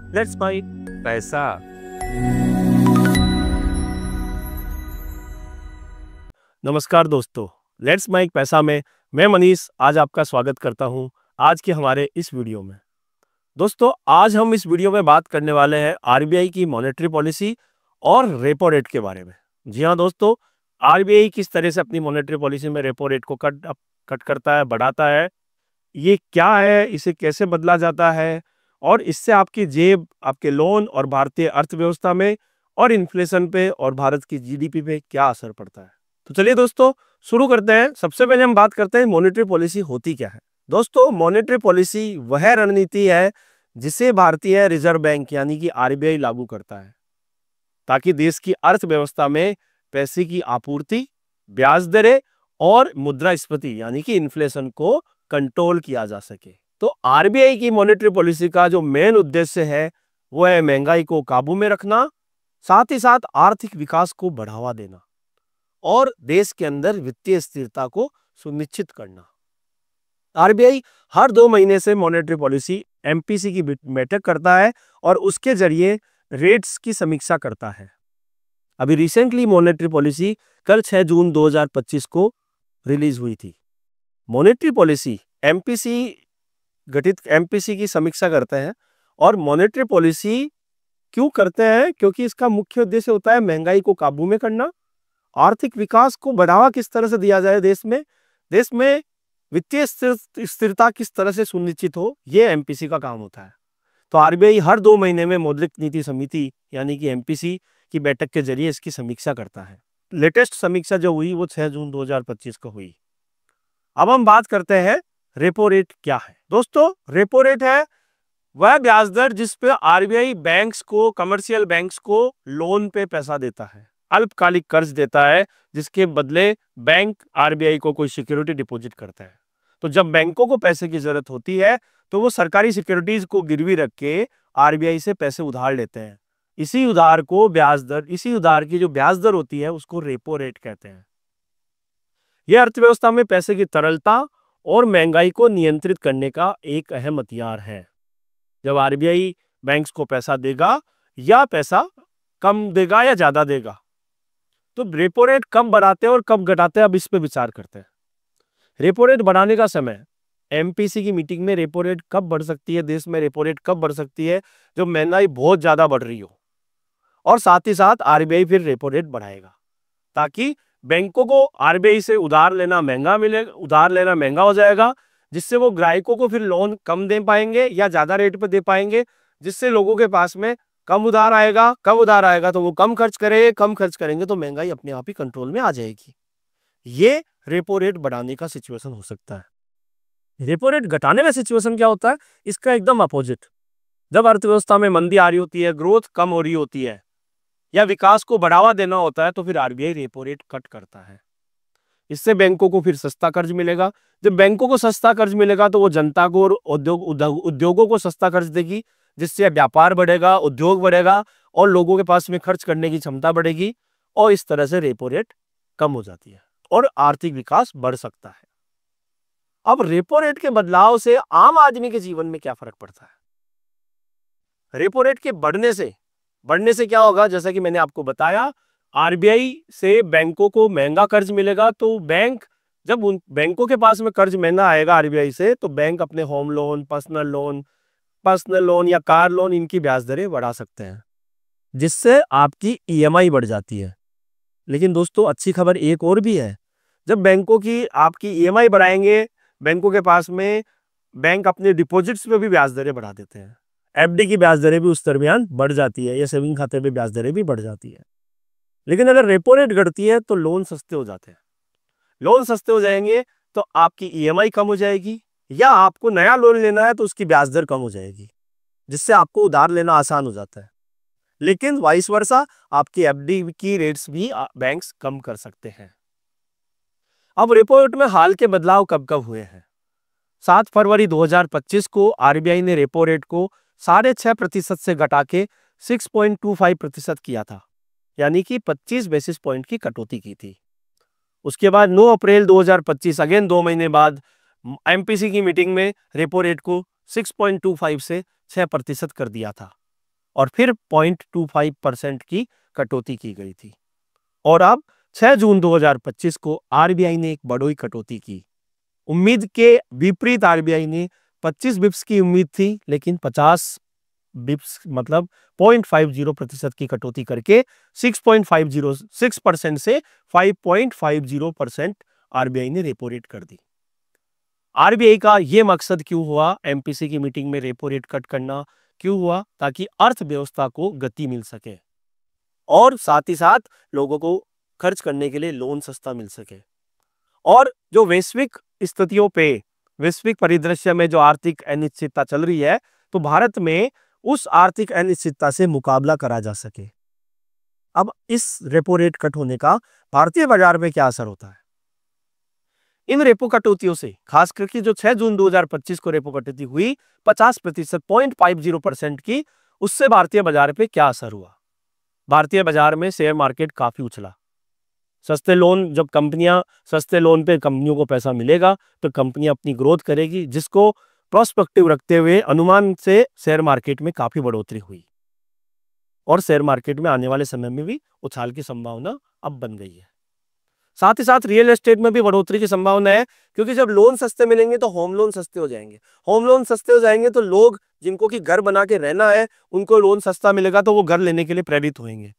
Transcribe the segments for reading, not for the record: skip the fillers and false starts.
Let's buy पैसा। नमस्कार दोस्तों, लेट्स माइक पैसा में मैं मनीष आज आपका स्वागत करता हूं आज के हमारे इस वीडियो में। दोस्तों, आज हम इस वीडियो में बात करने वाले हैं आरबीआई की मॉनेटरी पॉलिसी और रेपो रेट के बारे में। जी हाँ दोस्तों, आरबीआई किस तरह से अपनी मॉनेटरी पॉलिसी में रेपो रेट को कट करता है, बढ़ाता है, ये क्या है, इसे कैसे बदला जाता है और इससे आपकी जेब, आपके लोन और भारतीय अर्थव्यवस्था में और इन्फ्लेशन पे और भारत की जीडीपी पे क्या असर पड़ता है। तो चलिए दोस्तों शुरू करते हैं। सबसे पहले हम बात करते हैं मॉनेटरी पॉलिसी होती क्या है। दोस्तों, मॉनेटरी पॉलिसी वह रणनीति है जिसे भारतीय रिजर्व बैंक यानी कि आरबीआई लागू करता है ताकि देश की अर्थव्यवस्था में पैसे की आपूर्ति, ब्याज दरें और मुद्रास्फीति यानी कि इन्फ्लेशन को कंट्रोल किया जा सके। तो आरबीआई की मॉनेटरी पॉलिसी का जो मेन उद्देश्य है वो है महंगाई को काबू में रखना, साथ ही साथ आर्थिक विकास को बढ़ावा देना और देश के अंदर वित्तीय स्थिरता को सुनिश्चित करना। आरबीआई हर 2 महीने से मॉनेटरी पॉलिसी एमपीसी की बैठक करता है और उसके जरिए रेट्स की समीक्षा करता है। अभी रिसेंटली मॉनेटरी पॉलिसी कल 6 जून 2025 को रिलीज हुई थी। मॉनेटरी पॉलिसी एमपीसी की समीक्षा करते हैं और मॉनेटरी पॉलिसी क्यों करते हैं? क्योंकि इसका मुख्य उद्देश्य होता है महंगाई को काबू में करना, आर्थिक विकास को बढ़ावा किस तरह से दिया जाए, देश में वित्तीय स्थिरता किस तरह से सुनिश्चित हो, ये एमपीसी का काम होता है। तो आरबीआई हर 2 महीने में मौद्रिक नीति समिति यानी कि एमपीसी की बैठक के जरिए इसकी समीक्षा करता है। लेटेस्ट समीक्षा जो हुई वो 6 जून 2025 को हुई। अब हम बात करते हैं रेपो रेट क्या है। दोस्तों, रेपो रेट है वह ब्याज दर जिस पे आरबीआई बैंक्स को, कमर्शियल बैंक्स को लोन पे पैसा देता है, अल्पकालिक कर्ज देता है, जिसके बदले बैंक आरबीआई को कोई सिक्योरिटी डिपॉजिट करता है। तो जब बैंकों को पैसे की जरूरत होती है तो वो सरकारी सिक्योरिटीज को गिरवी रख के आरबीआई से पैसे उधार लेते हैं। इसी उधार की जो ब्याज दर होती है उसको रेपो रेट कहते हैं। यह अर्थव्यवस्था में पैसे की तरलता और महंगाई को नियंत्रित करने का एक अहम हथियार है। जब आरबीआई बैंक्स को पैसा देगा या पैसा कम देगा या ज्यादा देगा, तो रेपो रेट कब बढ़ाते हैं और कब घटाते हैं, अब इस पे विचार करते हैं। रेपो रेट बढ़ाने का समय एमपीसी की मीटिंग में रेपो रेट कब बढ़ सकती है, देश में रेपो रेट कब बढ़ सकती है, जब महंगाई बहुत ज्यादा बढ़ रही हो और साथ ही साथ आरबीआई फिर रेपो रेट बढ़ाएगा ताकि बैंकों को आरबीआई से उधार लेना महंगा हो जाएगा, जिससे वो ग्राहकों को फिर लोन कम दे पाएंगे या ज्यादा रेट पे दे पाएंगे, जिससे लोगों के पास में कम उधार आएगा तो वो कम खर्च करेंगे तो महंगाई अपने आप ही कंट्रोल में आ जाएगी। ये रेपो रेट बढ़ाने का सिचुएशन हो सकता है। रेपो रेट घटाने का सिचुएशन क्या होता है? इसका एकदम अपोजिट। जब अर्थव्यवस्था में मंदी आ रही होती है, ग्रोथ कम हो रही होती है या विकास को बढ़ावा देना होता है, तो फिर आरबीआई रेपो रेट कट करता है। इससे बैंकों को फिर सस्ता कर्ज मिलेगा। जब बैंकों को सस्ता कर्ज मिलेगा तो वो जनता को और उद्योगों को सस्ता कर्ज देगी, जिससे व्यापार बढ़ेगा, उद्योग बढ़ेगा और लोगों के पास में खर्च करने की क्षमता बढ़ेगी और इस तरह से रेपो रेट कम हो जाती है और आर्थिक विकास बढ़ सकता है। अब रेपो रेट के बदलाव से आम आदमी के जीवन में क्या फर्क पड़ता है? रेपो रेट के बढ़ने से क्या होगा? जैसा कि मैंने आपको बताया, आरबीआई से बैंकों को महंगा कर्ज मिलेगा, तो जब उन बैंकों के पास में कर्ज महंगा आएगा आरबीआई से, तो बैंक अपने होम लोन, पर्सनल लोन या कार लोन, इनकी ब्याज दरें बढ़ा सकते हैं, जिससे आपकी ईएमआई बढ़ जाती है। लेकिन दोस्तों, अच्छी खबर एक और भी है। जब आपकी ईएमआई बढ़ाएंगे, बैंकों के पास में बैंक अपने डिपॉजिट्स पे भी ब्याज दरें बढ़ा देते हैं। एफडी की ब्याज दरें भी उस दरमियान बढ़ जाती है या सेविंग खाते पे ब्याज दरें भी बढ़ जाती है। लेकिन अगर रेपो रेट घटती है तो लोन सस्ते हो जाते हैं। लोन सस्ते हो जाएंगे तो आपकी ईएमआई कम हो जाएगी, या आपको नया लोन लेना है तो उसकी ब्याज दर कम हो जाएगी, जिससे आपको उधार लेना आसान हो जाता है। लेकिन वाइस वर्सा आपकी एफडी की रेट्स भी बैंक्स कम कर सकते हैं। अब रेपो रेट में हाल के बदलाव कब कब हुए हैं? 7 फरवरी 2025 को आरबीआई ने रेपो रेट को 6.5% से घटा के 6.25% किया था, यानी कि 25 बेसिस पॉइंट की कटौती की थी। उसके बाद 9 अप्रैल 2025 अगेन 2 महीने बाद एमपीसी की मीटिंग में रेपो रेट को 6.25 से 6% कर दिया था। और फिर 0.25% की कटौती की गई थी। और अब 6 जून 2025 को आरबीआई ने एक बड़ी कटौती की। उम्मीद के विपरीत आरबीआई ने 25 बिप्स की उम्मीद थी, लेकिन 50 बिप्स मतलब 0.50% की कटौती करके 6.506% से 5.50% आरबीआई ने रेपो रेट कर दी। आरबीआई का यह मकसद क्यों हुआ? एमपीसी की मीटिंग में रेपो रेट कट करना क्यों हुआ? ताकि अर्थव्यवस्था को गति मिल सके और साथ ही साथ लोगों को खर्च करने के लिए लोन सस्ता मिल सके। और जो वैश्विक स्थितियों पे, वैश्विक परिदृश्य में जो आर्थिक अनिश्चितता चल रही है, तो भारत में उस आर्थिक अनिश्चितता से मुकाबला करा जा सके। अब इस रेपो रेट कट होने का भारतीय बाजार में क्या असर होता है? इन रेपो कटौतियों से, खास करके जो 6 जून 2025 को रेपो कटौती हुई 50% 0.50% की, उससे भारतीय बाजार पे क्या असर हुआ? भारतीय बाजार में शेयर मार्केट काफी उछला। सस्ते लोन, जब कंपनियां सस्ते लोन पे कंपनियों को पैसा मिलेगा तो कंपनियां अपनी ग्रोथ करेगी, जिसको प्रोस्पेक्टिव रखते हुए अनुमान से शेयर मार्केट में काफी बढ़ोतरी हुई और शेयर मार्केट में आने वाले समय में भी उछाल की संभावना अब बन गई है। साथ ही साथ रियल एस्टेट में भी बढ़ोतरी की संभावना है, क्योंकि जब लोन सस्ते मिलेंगे तो होम लोन सस्ते हो जाएंगे। होम लोन सस्ते हो जाएंगे तो लोग जिनको कि घर बना के रहना है, उनको लोन सस्ता मिलेगा तो वो घर लेने के लिए प्रेरित होंगे,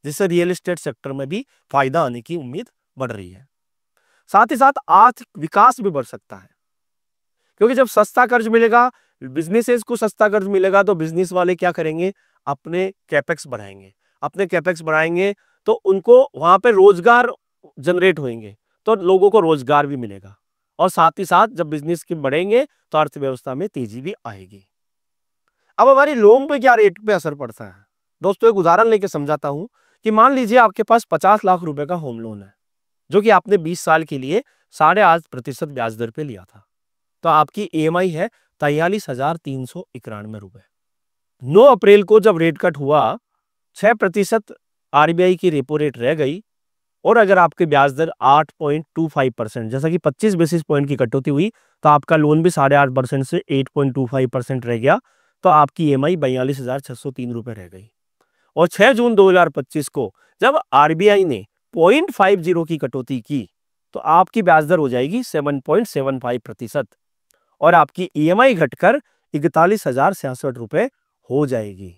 जिससे रियल एस्टेट सेक्टर में भी फायदा आने की उम्मीद बढ़ रही है। साथ ही साथ आर्थिक विकास भी बढ़ सकता है, क्योंकि जब सस्ता कर्ज मिलेगा, बिजनेसेस को सस्ता कर्ज मिलेगा, तो बिजनेस वाले क्या करेंगे? अपने कैपेक्स बढ़ाएंगे। अपने कैपेक्स बढ़ाएंगे तो उनको वहां पे रोजगार जनरेट होंगे, तो लोगों को रोजगार भी मिलेगा। और साथ ही साथ जब बिजनेस के बढ़ेंगे तो अर्थव्यवस्था में तेजी भी आएगी। अब हमारी लोन पे क्या रेट पे असर पड़ता है? दोस्तों, एक उदाहरण लेके समझाता हूं कि मान लीजिए आपके पास 50 लाख रुपए का होम लोन है, जो कि आपने 20 साल के लिए 8.5% ब्याज दर पे लिया था। तो आपकी ईएमआई है 43,391 रुपए। 9 अप्रैल को जब रेट कट हुआ, 6% आरबीआई की रेपो रेट रह गई और अगर आपके ब्याज दर 8.25%, जैसा कि 25 बेसिस पॉइंट की कटौती हुई, तो आपका लोन भी 8.5% से 8.25% रह गया, तो आपकी ईएमआई 42,603 रुपए रह गई। और 6 जून 2025 को जब आरबीआई ने 0.50 की कटौती की, तो आपकी ब्याज दर हो जाएगी 7.75% और आपकी ईएमआई घटकर 41,066 रुपए हो जाएगी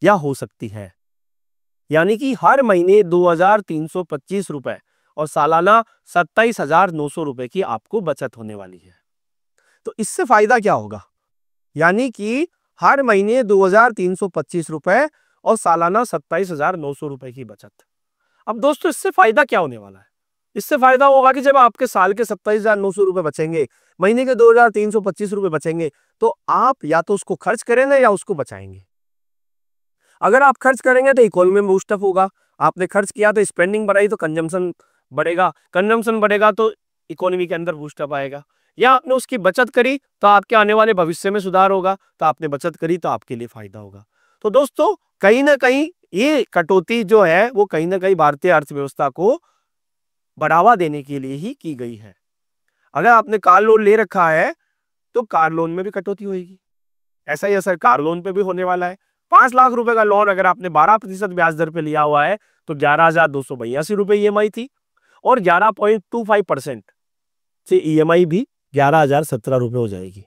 या हो सकती है। यानी कि हर महीने 2,325 रुपए और सालाना 27,900 रुपए की आपको बचत होने वाली है। तो इससे फायदा क्या होगा? यानी कि हर महीने 2,325 रुपए और सालाना 27,900 रुपए की बचत। अब दोस्तों, इससे फायदा क्या होने वाला है? इससे फायदा होगा कि जब आपके साल के 27,900 रुपए बचेंगे, महीने के 2,325 रुपए बचेंगे, तो आप या तो उसको खर्च करेंगे या उसको बचाएंगे। अगर आप खर्च करेंगे तो इकोनॉमी में बूस्टअप होगा। आपने खर्च किया तो स्पेंडिंग बढ़ाई तो कंजम्पशन बढ़ेगा, कंजम्पशन बढ़ेगा तो इकोनॉमी के अंदर बूस्टअप आएगा। या आपने उसकी बचत करी तो आपके आने वाले भविष्य में सुधार होगा, तो आपने बचत करी तो आपके लिए फायदा होगा। तो दोस्तों, कहीं ना कहीं ये कटौती जो है वो कहीं ना कहीं भारतीय अर्थव्यवस्था को बढ़ावा देने के लिए ही की गई है। अगर आपने कार लोन ले रखा है तो कार लोन में भी कटौती होगी। ऐसा ही असर कार लोन पे भी होने वाला है। 5 लाख रुपए का लोन अगर आपने 12% ब्याज दर पे लिया हुआ है तो 11,282 रुपए ईएमआई थी और 11.25% से ईएमआई भी 11,017 रुपए हो जाएगी।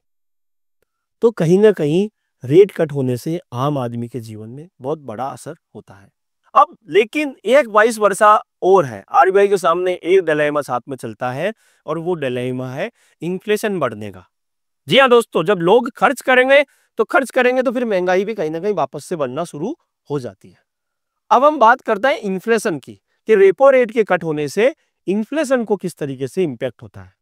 तो कहीं ना कहीं रेट कट होने से आम आदमी के जीवन में बहुत बड़ा असर होता है। अब लेकिन एक वाइस वर्षा और है, आरबीआई के सामने एक डिलेमा साथ में चलता है और वो डिलेमा है इन्फ्लेशन बढ़ने का। जी हाँ दोस्तों, जब लोग खर्च करेंगे तो फिर महंगाई भी कहीं ना कहीं वापस से बढ़ना शुरू हो जाती है। अब हम बात करते हैं इन्फ्लेशन की, कि रेपो रेट के कट होने से इन्फ्लेशन को किस तरीके से इंपैक्ट होता है।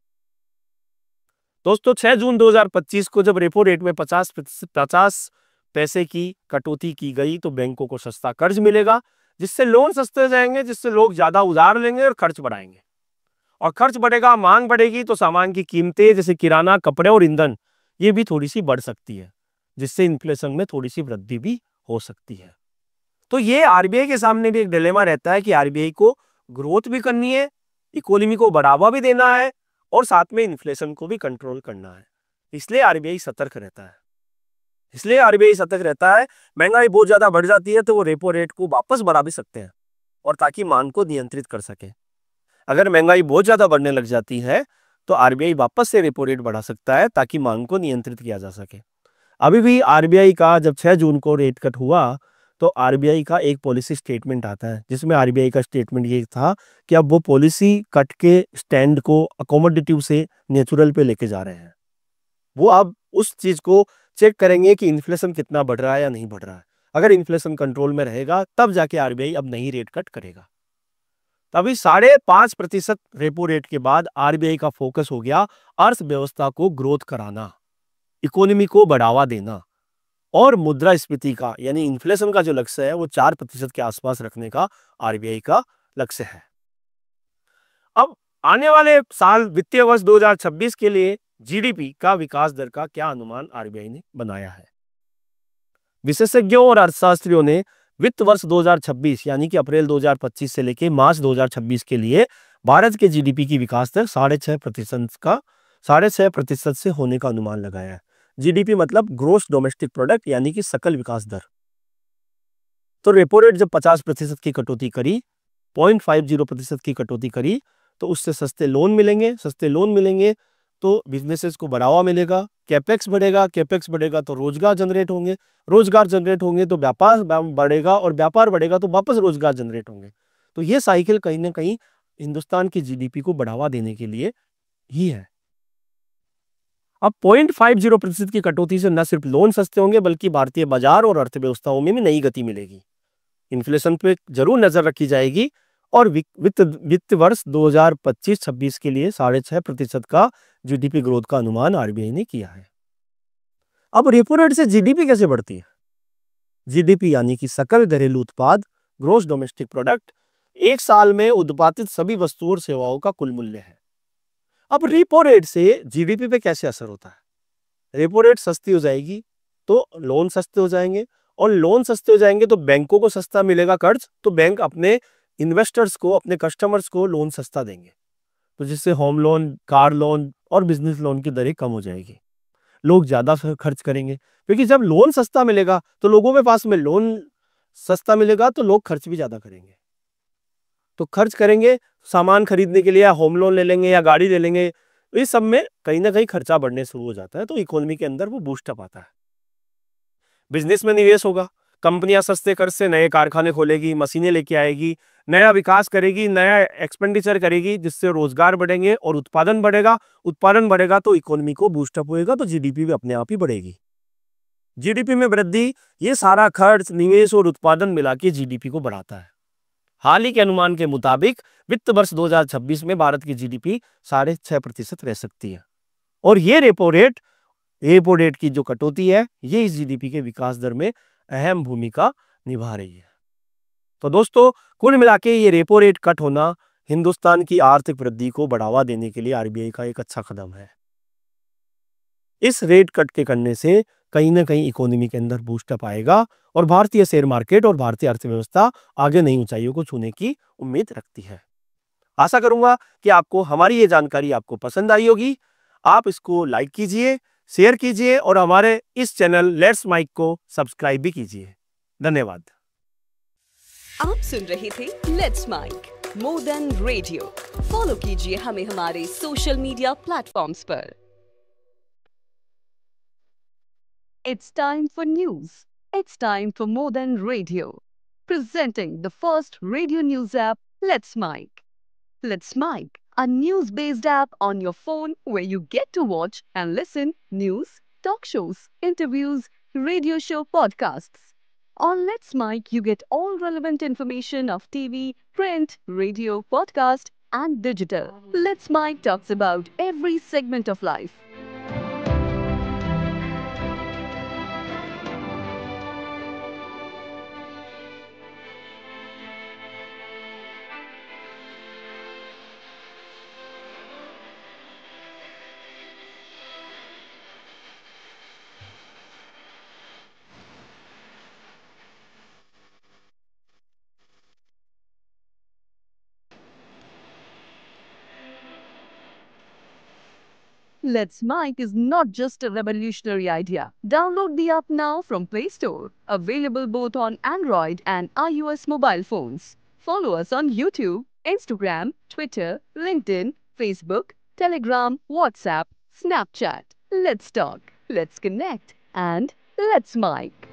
दोस्तों, 6 जून 2025 को जब रेपो रेट में 50 पैसे की कटौती की गई तो बैंकों को सस्ता कर्ज मिलेगा, जिससे लोन सस्ते हो जाएंगे, जिससे लोग ज्यादा उधार लेंगे और खर्च बढ़ाएंगे। और खर्च बढ़ेगा, मांग बढ़ेगी, तो सामान की कीमतें जैसे किराना, कपड़े और ईंधन ये भी थोड़ी सी बढ़ सकती है, जिससे इन्फ्लेशन में थोड़ी सी वृद्धि भी हो सकती है। तो ये आरबीआई के सामने भी एक डिलेमा रहता है कि आरबीआई को ग्रोथ भी करनी है, इकोनॉमी को बढ़ावा भी देना है और साथ में इन्फ्लेशन को भी कंट्रोल करना है। इसलिए आरबीआई सतर्क रहता है। इसलिए आरबीआई सतर्क रहता है। महंगाई बहुत ज्यादा बढ़ जाती है तो वो रेपो रेट को वापस बढ़ा भी सकते हैं, और ताकि मांग को नियंत्रित कर सके। अगर महंगाई बहुत ज्यादा बढ़ने लग जाती है तो आरबीआई वापस से रेपो रेट बढ़ा सकता है ताकि मांग को नियंत्रित किया जा सके। अभी भी आरबीआई का जब 6 जून को रेट कट हुआ तो आरबीआई का एक पॉलिसी स्टेटमेंट आता है, जिसमें आरबीआई का स्टेटमेंट ये था कि अब वो पॉलिसी कट के स्टैंड को अकोमोडेटिव से नेचुरल पे लेके जा रहे हैं। वो अब उस चीज को चेक करेंगे कि इन्फ्लेशन कितना बढ़ रहा है या नहीं बढ़ रहा है। अगर इन्फ्लेशन कंट्रोल में रहेगा तब जाके आरबीआई अब नई रेट कट करेगा। तभी 5.5% रेपो रेट के बाद आरबीआई का फोकस हो गया अर्थव्यवस्था को ग्रोथ कराना, इकोनॉमी को बढ़ावा देना, और मुद्रास्फीति का यानी इन्फ्लेशन का जो लक्ष्य है वो 4% के आसपास रखने का आरबीआई का लक्ष्य है। अब आने वाले साल वित्तीय वर्ष 2026 के लिए जीडीपी का विकास दर का क्या अनुमान आरबीआई ने बनाया है? विशेषज्ञों और अर्थशास्त्रियों ने वित्त वर्ष 2026 यानी कि अप्रैल 2025 से लेकर मार्च 2026 के लिए भारत के जीडीपी की विकास दर 6.5% से होने का अनुमान लगाया है। जीडीपी मतलब ग्रोस डोमेस्टिक प्रोडक्ट यानी कि सकल विकास दर। तो रेपो रेट जब 50% की कटौती करी, 0.50% की कटौती करी, तो उससे सस्ते लोन मिलेंगे। सस्ते लोन मिलेंगे तो बिजनेसेस को बढ़ावा मिलेगा, कैपेक्स बढ़ेगा तो रोजगार जनरेट होंगे, रोजगार जनरेट होंगे तो व्यापार बढ़ेगा, और व्यापार बढ़ेगा तो वापस रोजगार जनरेट होंगे। तो ये साइकिल कहीं ना कहीं हिंदुस्तान की जीडीपी को बढ़ावा देने के लिए ही है। अब 0.50% की कटौती से न सिर्फ लोन सस्ते होंगे बल्कि भारतीय बाजार और अर्थव्यवस्थाओं में भी नई गति मिलेगी। इन्फ्लेशन पे जरूर नजर रखी जाएगी, और वित्त वर्ष 2025-26 के लिए 6.5% का जीडीपी ग्रोथ का अनुमान आरबीआई ने किया है। अब रेपो रेट से जीडीपी कैसे बढ़ती है? जीडीपी यानी कि सकल घरेलू उत्पाद, ग्रोस डोमेस्टिक प्रोडक्ट, एक साल में उत्पादित सभी वस्तुओं और सेवाओं का कुल मूल्य है। अब रेपो रेट से जीडीपी पे कैसे असर होता है? रेपो रेट सस्ती हो जाएगी तो लोन सस्ते हो जाएंगे, और लोन सस्ते हो जाएंगे तो बैंकों को सस्ता मिलेगा कर्ज, तो बैंक अपने इन्वेस्टर्स को, अपने कस्टमर्स को लोन सस्ता देंगे, तो जिससे होम लोन, कार लोन और बिजनेस लोन की दरें कम हो जाएगी। लोग ज्यादा खर्च करेंगे, क्योंकि जब लोन सस्ता मिलेगा तो लोगों के पास में लोन सस्ता मिलेगा तो लोग खर्च भी ज्यादा करेंगे। तो खर्च करेंगे सामान खरीदने के लिए, या होम लोन ले लेंगे या गाड़ी ले लेंगे, इस सब में कहीं ना कहीं खर्चा बढ़ने शुरू हो जाता है, तो इकोनॉमी के अंदर वो बूस्टअप आता है। बिजनेस में निवेश होगा, कंपनियां सस्ते कर्ज से नए कारखाने खोलेगी, मशीनें लेके आएगी, नया विकास करेगी, नया एक्सपेंडिचर करेगी, जिससे रोजगार बढ़ेंगे और उत्पादन बढ़ेगा। उत्पादन बढ़ेगा तो इकोनॉमी को बूस्टअप होएगा, तो जीडीपी भी अपने आप ही बढ़ेगी। जीडीपी में वृद्धि, ये सारा खर्च, निवेश और उत्पादन मिला के जीडीपी को बढ़ाता है। हाल ही के अनुमान के मुताबिक वित्त वर्ष 2026 में भारत की जीडीपी 6.5% रह सकती है, और ये रेपो रेट की जो कटौती है ये इस जीडीपी के विकास दर में अहम भूमिका निभा रही है। तो दोस्तों, कुल मिला के ये रेपो रेट कट होना हिंदुस्तान की आर्थिक वृद्धि को बढ़ावा देने के लिए आरबीआई का एक अच्छा कदम है। इस रेट कट के करने से कहीं ना कहीं इकोनॉमी के अंदर बूस्टअप आएगा, और भारतीय शेयर मार्केट और भारतीय अर्थव्यवस्था आगे नई ऊंचाइयों को छूने की उम्मीद रखती है। आशा करूंगा कि आपको हमारी ये जानकारी आपको पसंद आई होगी। आप इसको लाइक कीजिए, शेयर कीजिए, और हमारे इस चैनल लेट्स माइक को सब्सक्राइब भी कीजिए। धन्यवाद। आप सुन रहे थे let's mike more than radio. Follow कीजिए हमें हमारे सोशल मीडिया प्लेटफॉर्म्स पर। It's time for news. It's time for more than radio. Presenting the first radio news app, Let's Mike. Let's Mike, a news-based app on your phone where you get to watch and listen news, talk shows, interviews, radio show podcasts. On Let's Mike, you get all relevant information of TV, print, radio, podcast, and digital. Let's Mike talks about every segment of life. Let's Mic is not just a revolutionary idea. Download the app now from Play Store. Available both on Android and iOS mobile phones. Follow us on YouTube, Instagram, Twitter, LinkedIn, Facebook, Telegram, WhatsApp, Snapchat. Let's talk, let's connect, and let's mic.